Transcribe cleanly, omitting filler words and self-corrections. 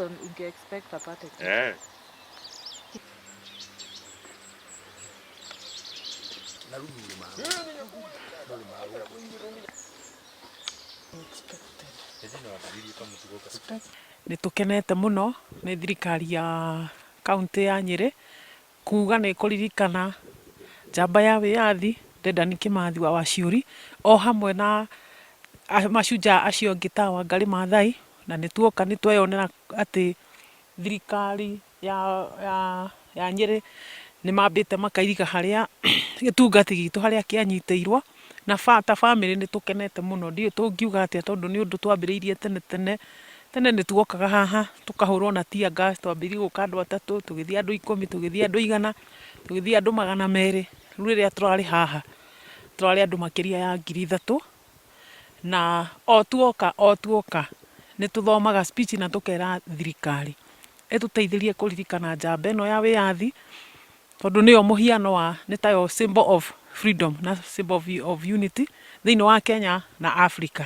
person unge expect apate tu. Nĩ tũkenete mũno nĩ thirikari ya kaunti ya Nyĩrĩ kuga nĩ kũririkana njamba ya wĩyathi Dedan Kimathi wa Waciuri o hamwe na macujaa acio angĩ ta Wangari Maathai, na nĩ tuoka nĩ tweyonera atĩ thirikari ya Nyĩrĩ nĩ mambĩte makairiga harĩa gĩtungati gitũ harĩa kĩanyitĩirwo, na ta bamĩrĩ nĩ tũkenete mũno, ndiũĩ tũngiuga atĩa tondũ nĩ ũndũ twambĩrĩirie tene nĩ tuokaga haha tũkahũrwo na tear gas, twambĩrĩirie gũka andũ atatũ, tũgĩthiĩ andũ 10, tũgĩthiĩ andũ 100, tũgĩthiĩ andũ 200, rĩu rĩrĩa tũrarĩ haha tũrarĩ andũ makĩria ya 3000, na o tuoka nĩ tũthomaga speech na tũkera thirikari ĩtũteithĩrie kũririkana njamba ĩno ya wĩyathi, tondũ nĩyo mũhiano wa, nĩ tayo symbol of freedom na symbol of unity thĩinĩ wa Kenya na Africa.